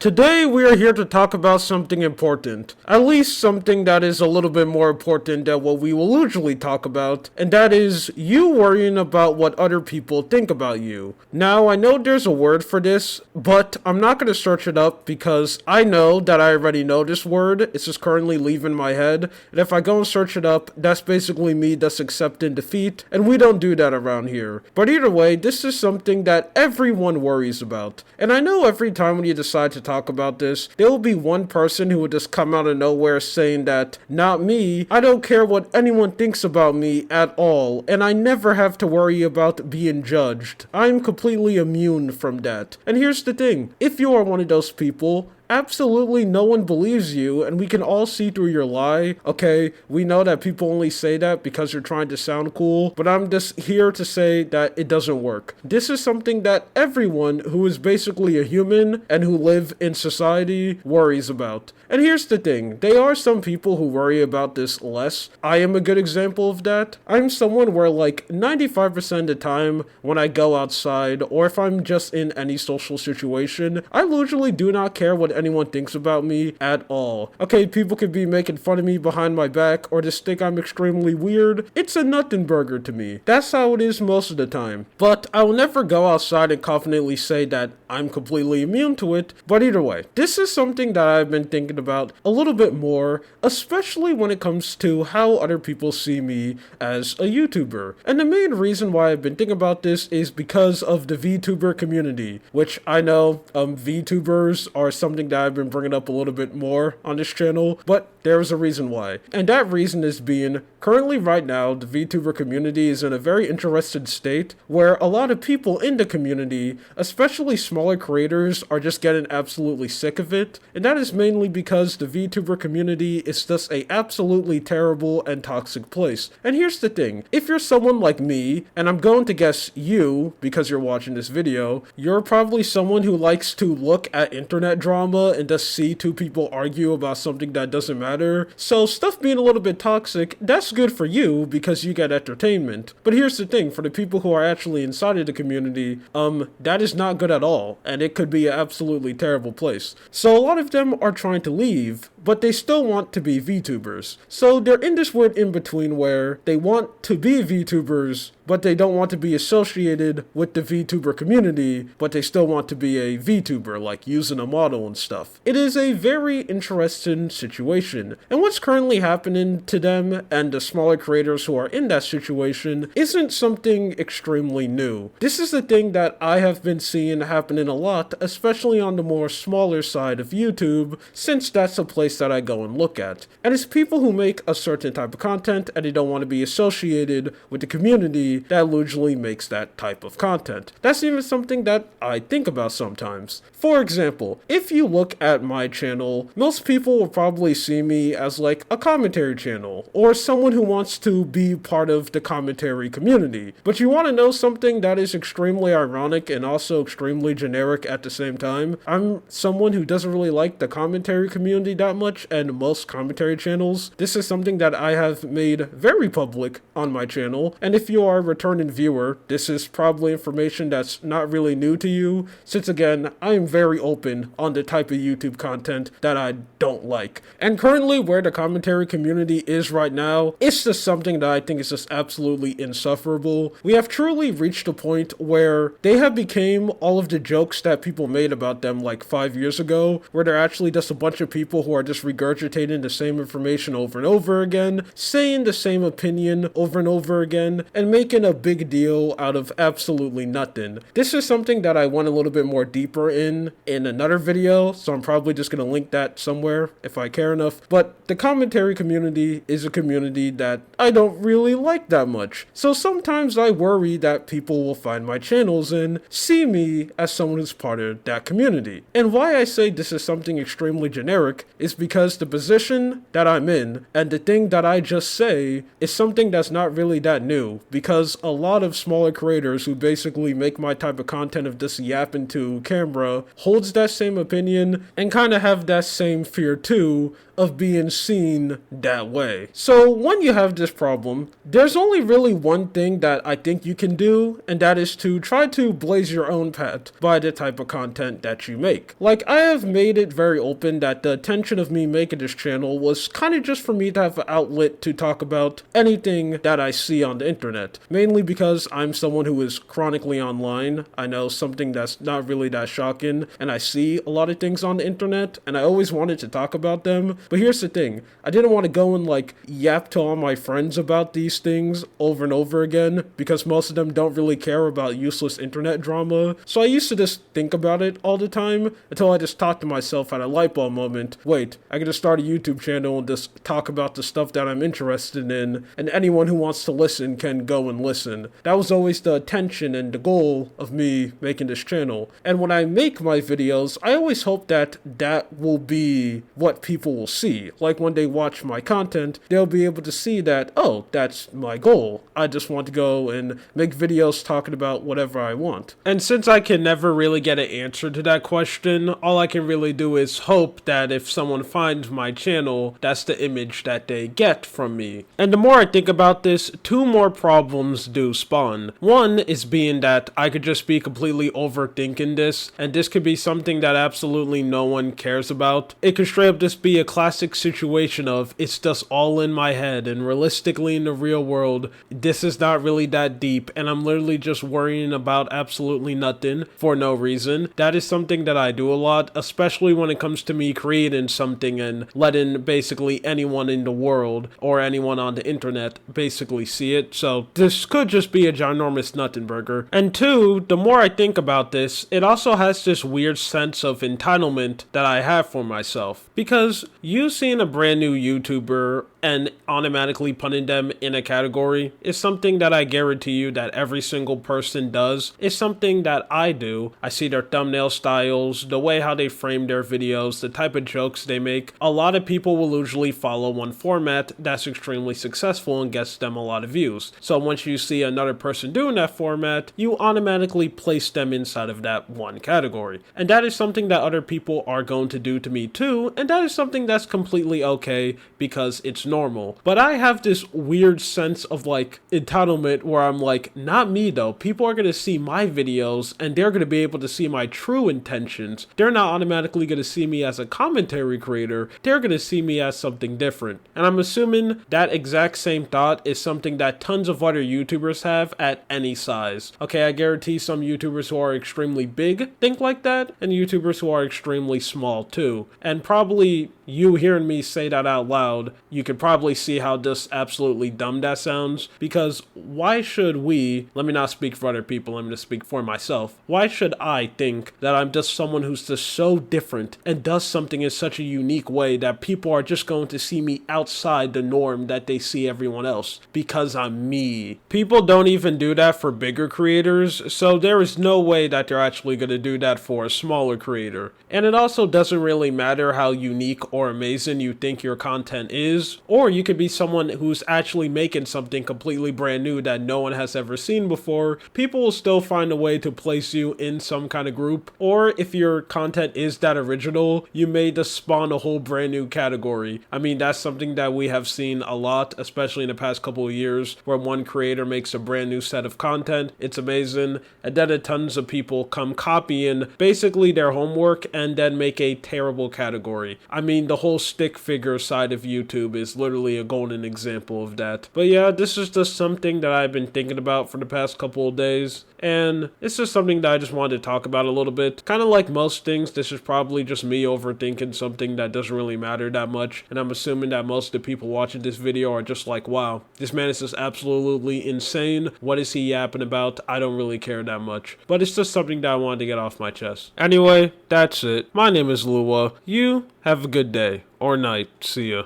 Today we are here to talk about something important, at least something that is a little bit more important than what we will usually talk about, and that is you worrying about what other people think about you. Now I know there's a word for this, but I'm not going to search it up because I know that I already know this word. It's just currently leaving my head, and if I go and search it up, that's basically me just accepting defeat, and we don't do that around here. But either way, this is something that everyone worries about, and I know every time when you decide to talk about this, there will be one person who will just come out of nowhere saying that, not me, I don't care what anyone thinks about me at all, and I never have to worry about being judged. I'm completely immune from that. And here's the thing, if you are one of those people, absolutely no one believes you, and we can all see through your lie. Okay, we know that people only say that because you're trying to sound cool, but I'm just here to say that it doesn't work. This is something that everyone who is basically a human and who live in society worries about. And here's the thing, there are some people who worry about this less. I am a good example of that. I'm someone where like 95% of the time when I go outside, or if I'm just in any social situation, I usually do not care what anyone thinks about me at all. Okay, people could be making fun of me behind my back or just think I'm extremely weird. It's a nothing burger to me. That's how it is most of the time. But I will never go outside and confidently say that I'm completely immune to it. But either way, this is something that I've been thinking about a little bit more, especially when it comes to how other people see me as a YouTuber. And the main reason why I've been thinking about this is because of the VTuber community, which I know VTubers are something that I've been bringing up a little bit more on this channel, but there's a reason why. And that reason is being, currently right now, the VTuber community is in a very interested state where a lot of people in the community, especially smaller creators, are just getting absolutely sick of it. And that is mainly because the VTuber community is just a absolutely terrible and toxic place. And here's the thing, if you're someone like me, and I'm going to guess you, because you're watching this video, you're probably someone who likes to look at internet drama and just see two people argue about something that doesn't matter. So stuff being a little bit toxic, that's good for you because you get entertainment. But here's the thing, for the people who are actually inside of the community, that is not good at all, and it could be an absolutely terrible place. So a lot of them are trying to leave, but they still want to be VTubers. So they're in this weird in-between where they want to be VTubers, but they don't want to be associated with the VTuber community, but they still want to be a VTuber, like using a model and stuff. It is a very interesting situation, and what's currently happening to them and the smaller creators who are in that situation isn't something extremely new. This is the thing that I have been seeing happening a lot, especially on the more smaller side of YouTube, since that's a place that I go and look at. And it's people who make a certain type of content and they don't want to be associated with the community that usually makes that type of content. That's even something that I think about sometimes. For example, if you look at my channel, most people will probably see me as like a commentary channel, or someone who wants to be part of the commentary community. But you want to know something that is extremely ironic and also extremely generic at the same time? I'm someone who doesn't really like the commentary community that much, and most commentary channels. This is something that I have made very public on my channel, and if you are a returning viewer, this is probably information that's not really new to you, since again, I am very open on the type of YouTube content that I don't like. And currently where the commentary community is right now, it's just something that I think is just absolutely insufferable. We have truly reached a point where they have become all of the jokes that people made about them like 5 years ago, where they're actually just a bunch of people who are just regurgitating the same information over and over again, saying the same opinion over and over again, and making a big deal out of absolutely nothing. This is something that I went a little bit more deeper in another video, so I'm probably just going to link that somewhere if I care enough. But the commentary community is a community that I don't really like that much. So sometimes I worry that people will find my channels and see me as someone who's part of that community. And why I say this is something extremely generic is because the position that I'm in and the thing that I just say is something that's not really that new, because a lot of smaller creators who basically make my type of content of just yapping to camera holds that same opinion and kind of have that same fear too of being seen that way. So when you have this problem, there's only really one thing that I think you can do, and that is to try to blaze your own path by the type of content that you make. Like, I have made it very open that the intention of me making this channel was kind of just for me to have an outlet to talk about anything that I see on the internet, mainly because I'm someone who is chronically online. I know something that's not really that shocking, and I see a lot of things on the internet, and I always wanted to talk about them. But here's the thing, I didn't want to go and like yap to all my friends about these things over and over again, because most of them don't really care about useless internet drama. So I used to just think about it all the time until I just thought to myself at a light bulb moment, wait, I could just start a YouTube channel and just talk about the stuff that I'm interested in, and anyone who wants to listen can go and listen. That was always the intention and the goal of me making this channel. And when I make my videos, I always hope that that will be what people will see. Like when they watch my content, they'll be able to see that, oh, that's my goal. I just want to go and make videos talking about whatever I want. And since I can never really get an answer to that question, all I can really do is hope that if someone finds my channel, that's the image that they get from me. And the more I think about this, two more problems do spawn. One is being that I could just be completely overthinking this, and this could be something that absolutely no one cares about. It could straight up just be a classic situation of it's just all in my head, and realistically in the real world, this is not really that deep, and I'm literally just worrying about absolutely nothing for no reason. That is something that I do a lot, especially when it comes to me creating something and letting basically anyone in the world or anyone on the internet basically see it. So this could just be a ginormous nothing burger. And two, the more I think about this, it also has this weird sense of entitlement that I have for myself, because you seeing a brand new YouTuber and automatically putting them in a category is something that I guarantee you that every single person does. It's something that I do. I see their thumbnail styles, the way how they frame their videos, the type of jokes they make. A lot of people will usually follow one format that's extremely successful and gets them a lot of views. So once you see another person doing that format, you automatically place them inside of that one category. And that is something that other people are going to do to me too, and that is something that's completely okay because it's normal. But I have this weird sense of like entitlement where I'm like, not me though. People are going to see my videos and they're going to be able to see my true intentions. They're not automatically going to see me as a commentary creator. They're going to see me as something different. And I'm assuming that exact same thought is something that tons of other YouTubers have at any size. Okay, I guarantee some YouTubers who are extremely big think like that, and YouTubers who are extremely small too. And probably you hearing me say that out loud, you could probably see how just absolutely dumb that sounds, because why should we, let me not speak for other people, let me just speak for myself, why should I think that I'm just someone who's just so different and does something in such a unique way that people are just going to see me outside the norm that they see everyone else, because I'm me? People don't even do that for bigger creators, so there is no way that they're actually going to do that for a smaller creator. And it also doesn't really matter how unique or amazing you think your content is, or you could be someone who's actually making something completely brand new that no one has ever seen before. People will still find a way to place you in some kind of group, or if your content is that original, you may just spawn a whole brand new category. I mean, that's something that we have seen a lot, especially in the past couple of years, where one creator makes a brand new set of content, it's amazing, and then tons of people come copying basically their homework and then make a terrible category. I mean, the whole stick figure side of YouTube is literally a golden example of that. But yeah, this is just something that I've been thinking about for the past couple of days, and it's just something that I just wanted to talk about a little bit. Kind of like most things, this is probably just me overthinking something that doesn't really matter that much, and I'm assuming that most of the people watching this video are just like, wow, this man is just absolutely insane. What is he yapping about? I don't really care that much. But it's just something that I wanted to get off my chest. Anyway, that's it. My name is Lua. You have a good day or night. See ya.